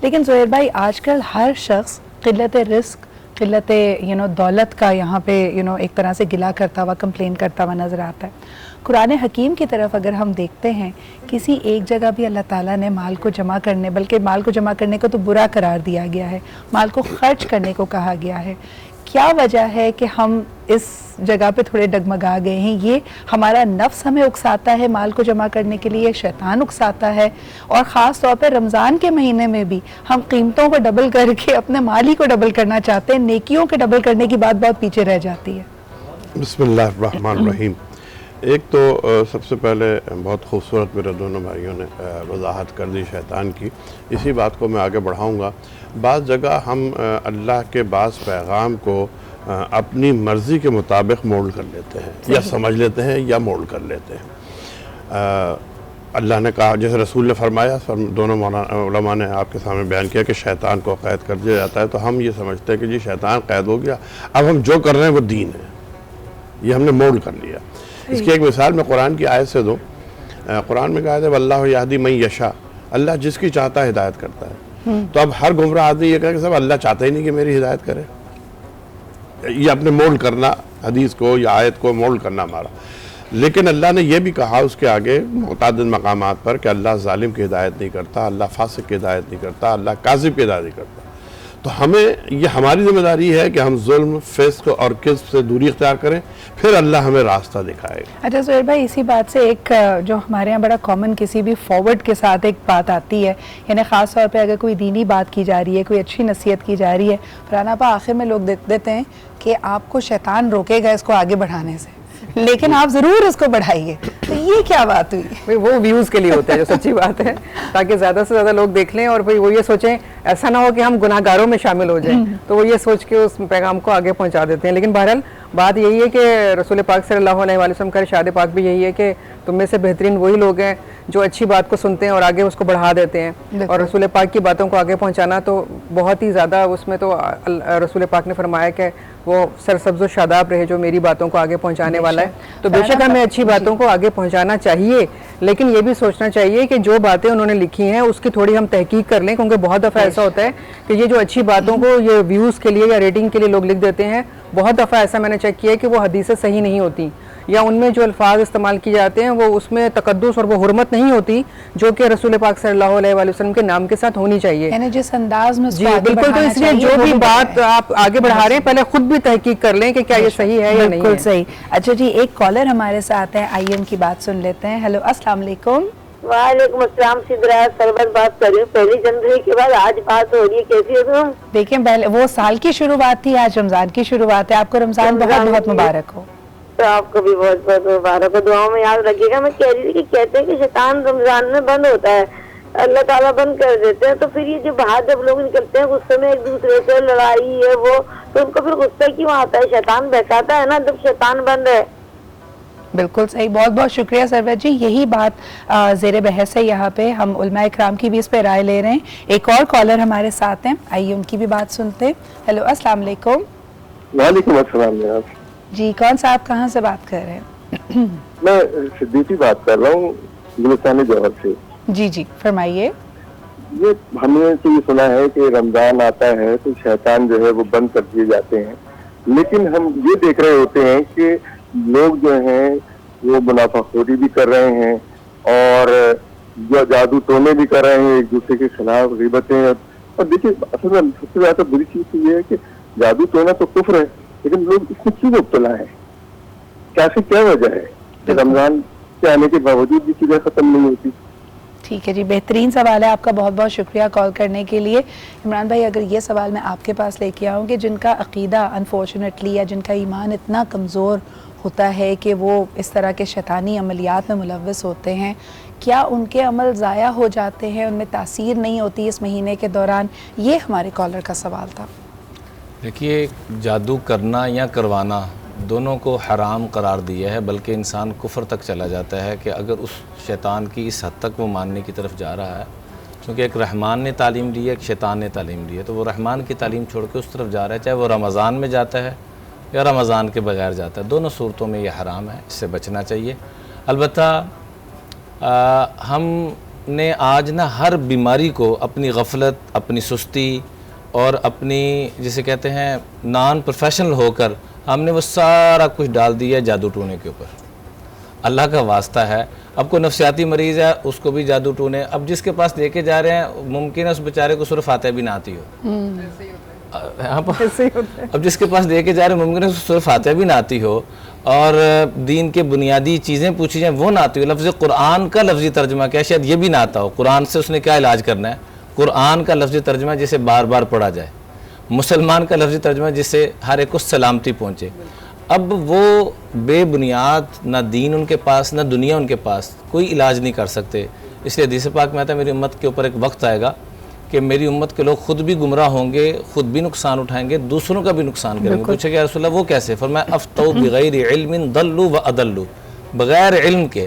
لیکن زہیر بھائی آج کل ہر شخص قلت رزق، قلت دولت کا یہاں پہ ایک طرح سے گلا کرتا ہوا، کمپلین کرتا ہوا نظر آتا ہے۔ قرآن حکیم کی طرف اگر ہم دیکھتے ہیں، کسی ایک جگہ بھی اللہ تعالیٰ نے مال کو جمع کرنے، بلکہ مال کو جمع کرنے کو تو برا قرار دیا گیا ہے، مال کو خرچ کرنے کو کہا گیا ہے۔ کیا وجہ ہے کہ ہم اس جگہ پہ تھوڑے ڈگمگا گئے ہیں؟ یہ ہمارا نفس ہمیں اکساتا ہے مال کو جمع کرنے کے لیے، شیطان اکساتا ہے، اور خاص طور پہ رمضان کے مہینے میں بھی ہم قیمتوں کو ڈبل کر کے اپنے مال ہی کو ڈبل کرنا چاہتے ہیں، نیکیوں کے ڈبل کرنے کی بات بہت پیچھے رہ جاتی ہے۔ بسم اللہ الرحمن الرحیم۔ ایک تو سب سے پہلے بہت خوبصورت میرے دونوں بھائیوں نے وضاحت کر دی شیطان کی، اسی بات کو میں آگے بڑھاؤں گا۔ بعض جگہ ہم اللہ کے بعض پیغام کو اپنی مرضی کے مطابق مولڈ کر لیتے ہیں، یا سمجھ لیتے ہیں یا مولڈ کر لیتے ہیں۔ اللہ نے کہا، جیسے رسول نے فرمایا، دونوں علماء نے آپ کے سامنے بیان کیا کہ شیطان کو قید کر دیا جاتا ہے، تو ہم یہ سمجھتے ہیں کہ جی شیطان قید ہو گیا، اب ہم جو کر رہے ہیں وہ دین ہے، یہ ہم نے مولڈ کر لیا۔ اس کی ایک مثال میں قرآن کی آیت سے دوں۔ قرآن میں کہا ہے واللہ یہدی من یشاء، اللہ جس کی چاہتا ہے ہدایت کرتا ہے۔ تو اب ہر گمراہ آدمی یہ کہے کہ صاحب اللہ چاہتا ہی نہیں کہ میری ہدایت کرے، یہ اپنے مولڈ کرنا حدیث کو یا آیت کو مولڈ کرنا ہمارا۔ لیکن اللہ نے یہ بھی کہا اس کے آگے متعدد مقامات پر کہ اللہ ظالم کی ہدایت نہیں کرتا، اللہ فاسق کی ہدایت نہیں کرتا، اللہ کاذب کی ہدایت نہیں کرتا۔ تو ہمیں یہ ہماری ذمہ داری ہے کہ ہم ظلم، فسق اور کذب سے دوری اختیار کریں، پھر اللہ ہمیں راستہ دکھائے گا۔ اچھا زہیر بھائی، اسی بات سے ایک جو ہمارے یہاں بڑا کامن کسی بھی فارورڈ کے ساتھ ایک بات آتی ہے، یعنی خاص طور پہ اگر کوئی دینی بات کی جا رہی ہے، کوئی اچھی نصیحت کی جا رہی ہے، پرانا پا آخر میں لوگ دیتے ہیں کہ آپ کو شیطان روکے گا اس کو آگے بڑھانے سے، لیکن آپ ضرور اس کو بڑھائیے۔ تو یہ کیا بات ہوئی؟ وہ ویوز کے لیے ہوتا ہے، جو سچی بات ہے، تاکہ زیادہ سے زیادہ لوگ دیکھ لیں، اور پھر وہ یہ سوچیں ایسا نہ ہو کہ ہم گناہ گاروں میں شامل ہو جائیں، تو وہ یہ سوچ کے اس پیغام کو آگے پہنچا دیتے ہیں۔ لیکن بہرحال بات یہی ہے کہ رسول پاک صلی اللہ علیہ وسلم کا ارشاد پاک بھی یہی ہے کہ تم میں سے بہترین وہی لوگ ہیں جو اچھی بات کو سنتے ہیں اور آگے اس کو بڑھا دیتے ہیں۔ اور رسول پاک کی باتوں کو آگے پہنچانا تو بہت ہی زیادہ، اس میں تو رسول پاک نے فرمایا کہ وہ سرسبز و شاداب رہے جو میری باتوں کو آگے پہنچانے والا ہے۔ تو بے شک ہمیں اچھی باتوں کو آگے پہنچانا چاہیے، لیکن یہ بھی سوچنا چاہیے کہ جو باتیں انہوں نے لکھی ہیں اس کی تھوڑی ہم تحقیق کر لیں، کیونکہ بہت دفعہ ایسا ہوتا ہے کہ یہ جو اچھی باتوں کو یہ ویوز کے لیے یا ریٹنگ کے لیے لوگ لکھ دیتے ہیں، بہت دفعہ ایسا میں نے چیک کیا ہے کہ وہ حدیثیں صحیح نہیں ہوتی، یا ان میں جو الفاظ استعمال کیے جاتے ہیں وہ اس میں تقدس اور وہ حرمت نہیں ہوتی جو کہ رسول پاک صلی اللہ علیہ وسلم کے نام کے ساتھ ہونی چاہیے، یعنی جس انداز میں جی بالکل۔ تو اس لیے جو بھی بات آپ آگے بڑھا رہے ہیں پہلے خود بھی تحقیق کر لیں کہ کیا یہ صحیح ہے یا نہیں ہے۔ بالکل صحیح۔ اچھا جی، ایک کالر ہمارے ساتھ ہے، آئیے ان کی بات سن لیتے ہیں۔ ہیلو، السلام علیکم۔ وعلیکم السلام، سدرا سربت بات کر رہی ہوں۔ پہلی جنوری کے بعد آج بات ہو رہی ہے، کیسی ہو تم؟ دیکھیں پہلے وہ سال کی شروعات تھی، آج رمضان کی شروعات ہے، آپ کو رمضان بہت بہت مبارک ہو۔ تو آپ کو بھی بہت بہت مبارک ہو، دعاؤں میں یاد رکھیے گا۔ میں کہہ رہی تھی کہ کہتے ہیں کہ شیطان رمضان میں بند ہوتا ہے، اللہ تعالیٰ بند کر دیتے ہیں، تو پھر یہ جو باہر جب لوگ نکلتے ہیں غصے میں ایک دوسرے سے لڑائی ہے وہ، تو ان کو پھر غصہ کیوں آتا ہے؟ شیطان بہکاتا ہے نا جب شیطان بند ہے۔ بالکل صحیح، بہت بہت شکریہ سرور جی، یہی بات زیر بحث ہے یہاں پہ، ہم علماء اکرام کی بھی اس پہ رائے لے رہے ہیں۔ ایک اور کالر ہمارے ساتھ ہیں، آئیے ان کی بھی بات سنتے ہیں۔ ہیلو، السلام علیکم۔ وعلیکم السلام جناب جی، کون صاحب کہاں سے بات کر رہے ہیں؟ میں صدیقی بات کر رہا ہوں گلستان جوہر سے۔ جی جی فرمائیے۔ یہ ہم نے تو یہ سنا ہے کہ رمضان آتا ہے تو شیطان جو ہے وہ بند کر دیے جاتے ہیں، لیکن ہم یہ دیکھ رہے ہوتے ہیں کہ لوگ جو ہیں وہ منافع خوری بھی کر رہے ہیں اور جو جادو ٹونے بھی کر رہے ہیں، ایک دوسرے کے خلاف غیبتیں۔ اور دیکھیے اصل میں سب سے زیادہ بری چیز تو یہ ہے کہ جادو ٹونا تو کفر ہے، لیکن لوگ اس میں کیوں مبتلا ہیں؟ کیا وجہ ہے کہ رمضان کے آنے کے باوجود بھی چیزیں ختم نہیں ہوتی؟ ٹھیک ہے جی، بہترین سوال ہے، آپ کا بہت بہت شکریہ کال کرنے کے لیے۔ عمران بھائی، اگر یہ سوال میں آپ کے پاس لے کے آؤں کہ جن کا عقیدہ انفارچونیٹلی یا جن کا ایمان اتنا کمزور ہوتا ہے کہ وہ اس طرح کے شیطانی عملیات میں ملوث ہوتے ہیں، کیا ان کے عمل ضائع ہو جاتے ہیں، ان میں تاثیر نہیں ہوتی اس مہینے کے دوران؟ یہ ہمارے کالر کا سوال تھا۔ دیکھیے، جادو کرنا یا کروانا دونوں کو حرام قرار دیا ہے، بلکہ انسان کفر تک چلا جاتا ہے کہ اگر اس شیطان کی اس حد تک وہ ماننے کی طرف جا رہا ہے، کیونکہ ایک رحمان نے تعلیم دی ہے، ایک شیطان نے تعلیم دی ہے، تو وہ رحمان کی تعلیم چھوڑ کے اس طرف جا رہا ہے، چاہے وہ رمضان میں جاتا ہے یا رمضان کے بغیر جاتا ہے، دونوں صورتوں میں یہ حرام ہے، اس سے بچنا چاہیے۔ البتہ ہم نے آج نا ہر بیماری کو اپنی غفلت، اپنی سستی اور اپنی جسے کہتے ہیں نان پروفیشنل ہو کر ہم نے وہ سارا کچھ ڈال دیا جادو ٹونے کے اوپر۔ اللہ کا واسطہ ہے، اب کوئی نفسیاتی مریض ہے اس کو بھی جادو ٹونے، اب جس کے پاس لے کے جا رہے ہیں ممکن ہے اس بیچارے کو سورہ فاتحہ بھی نہ آتی ہو، اب جس کے پاس لے کے جا رہے ہیں ممکن ہے اس کو سورہ فاتحہ بھی نہ آتی ہو، اور دین کے بنیادی چیزیں پوچھی جائیں وہ نہ آتی ہو، لفظ قرآن کا لفظی ترجمہ کیا شاید یہ بھی نہ آتا ہو، قرآن سے اس نے کیا علاج کرنا ہے، قرآن کا لفظی ترجمہ جسے بار بار پڑھا جائے، مسلمان کا لفظی ترجمہ جس سے ہر ایک کو سلامتی پہنچے۔ اب وہ بے بنیاد، نہ دین ان کے پاس نہ دنیا ان کے پاس، کوئی علاج نہیں کر سکتے۔ اس لیے حدیث پاک میں آتا ہے میری امت کے اوپر ایک وقت آئے گا کہ میری امت کے لوگ خود بھی گمراہ ہوں گے، خود بھی نقصان اٹھائیں گے، دوسروں کا بھی نقصان کریں گے۔ پوچھا کہ یا رسول اللہ وہ کیسے؟ فرمایا افتوا بغیر علم ضلوا واضلوا، بغیر علم کے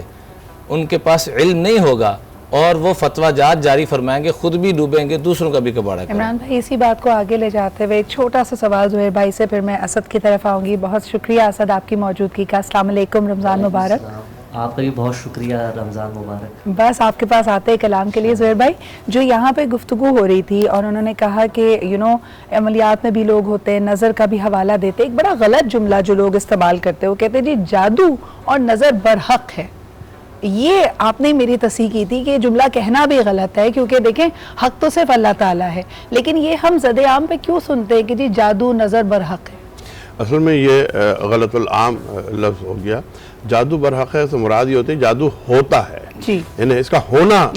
ان کے پاس علم نہیں ہوگا اور وہ فتویٰ جات جاری فرمائیں گے، خود بھی ڈوبیں گے، دوسروں کا بھی کباڑا کریں گے۔ عمران بھائی اسی بات کو آگے لے جاتے ہوئے ایک چھوٹا سا سوال زہیر بھائی سے، پھر میں اسد کی طرف آؤں گی۔ بہت شکریہ اسد آپ کی موجودگی کا۔ السلام علیکم، رمضان مبارک۔ آپ کا بھی بہت شکریہ، رمضان مبارک۔ بس آپ کے پاس آتے کلام کے لیے زہیر بھائی، جو یہاں پہ گفتگو ہو رہی تھی اور انہوں نے کہا کہ عملیات میں بھی لوگ ہوتے ہیں، نظر کا بھی حوالہ دیتے، ایک بڑا غلط جملہ جو لوگ استعمال کرتے ہیں، وہ کہتے ہیں جی جادو اور نظر برحق ہے۔ یہ آپ نے میری تصحیح کی تھی کہ جملہ کہنا بھی غلط ہے، کیونکہ دیکھیں حق تو صرف اللہ تعالیٰ ہے، لیکن یہ ہم زد عام پہ کیوں سنتے ہیں کہ جی جادو نظر برحق ہے؟ اصل میں یہ غلط العام لفظ ہو گیا۔ جادو برحق ہے سے مراد یہ ہوتی ہے جادو ہوتا ہے، جی یعنی اس کا ہونا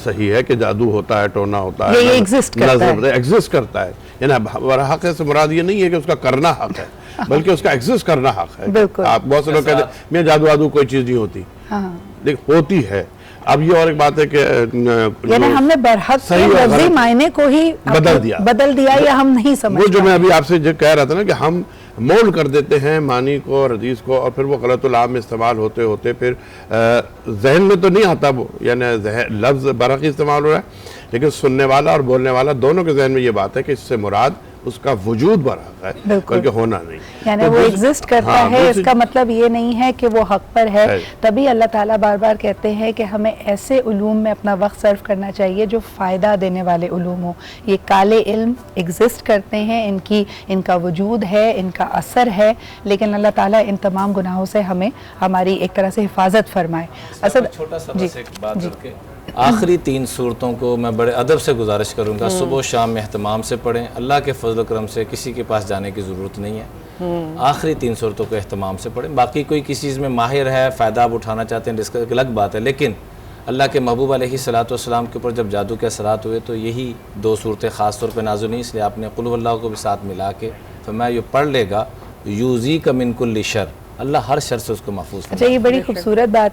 صحیح ہے کہ جادو ہوتا ہے، ٹونا ہوتا ہے، یہ ایگزسٹ کرتا ہے، ایگزسٹ کرتا ہے۔ یعنی برحق ہے سے مراد یہ نہیں ہے کہ اس کا کرنا حق ہے، بلکہ اس کا ایگزسٹ کرنا حق ہے۔ بالکل۔ آپ بہت سے لوگ کہتے ہیں میں جادو وادو کوئی چیز نہیں ہوتی، دیکھ ہوتی ہے۔ اب یہ اور ایک بات ہے کہ یعنی ہم نے برحق کے لفظی معنی کو ہی بدل دیا یا ہم نہیں سمجھ، وہ جو میں ابھی آپ سے جو کہہ رہا تھا نا کہ ہم مول کر دیتے ہیں معنی کو اور حدیث کو، اور پھر وہ غلط العام میں استعمال ہوتے ہوتے پھر ذہن میں تو نہیں آتا وہ، یعنی لفظ برحق استعمال ہو رہا ہے، لیکن سننے والا اور بولنے والا دونوں کے ذہن میں یہ بات ہے کہ اس سے مراد اس کا وجود برحق ہے، بلکہ ہونا نہیں، یعنی وہ ایگزسٹ کرتا ہے۔ اس کا مطلب یہ نہیں ہے کہ وہ حق پر ہے۔ تبھی اللہ تعالیٰ بار بار کہتے ہیں کہ ہمیں ایسے علوم میں اپنا وقت صرف کرنا چاہیے جو فائدہ دینے والے علوم ہوں۔ یہ کالے علم ایگزسٹ کرتے ہیں، ان کا وجود ہے، ان کا اثر ہے، لیکن اللہ تعالیٰ ان تمام گناہوں سے ہمیں ہماری ایک طرح سے حفاظت فرمائے۔ چھوٹا سا بس ایک بات کر کے آخری 3 صورتوں کو میں بڑے ادب سے گزارش کروں گا، صبح و شام میں اہتمام سے پڑھیں، اللہ کے فضل و کرم سے کسی کے پاس جانے کی ضرورت نہیں ہے، آخری 3 صورتوں کو اہتمام سے پڑھیں۔ باقی کوئی کسی چیز میں ماہر ہے، فائدہ آپ اٹھانا چاہتے ہیں، اس کا ایک الگ بات ہے، لیکن اللہ کے محبوب علیہ السلام کے اوپر جب جادو کے اثرات ہوئے تو یہی 2 صورتیں خاص طور پہ نازل ہوئیں، اس لیے آپ نے قل واللہ کو بھی ساتھ ملا کے فرمایا یہ پڑھ لے گا یوزیک من کل شر، اللہ ہر شر سے اس کو محفوظ کرے۔ اچھا، یہ بڑی خوبصورت بات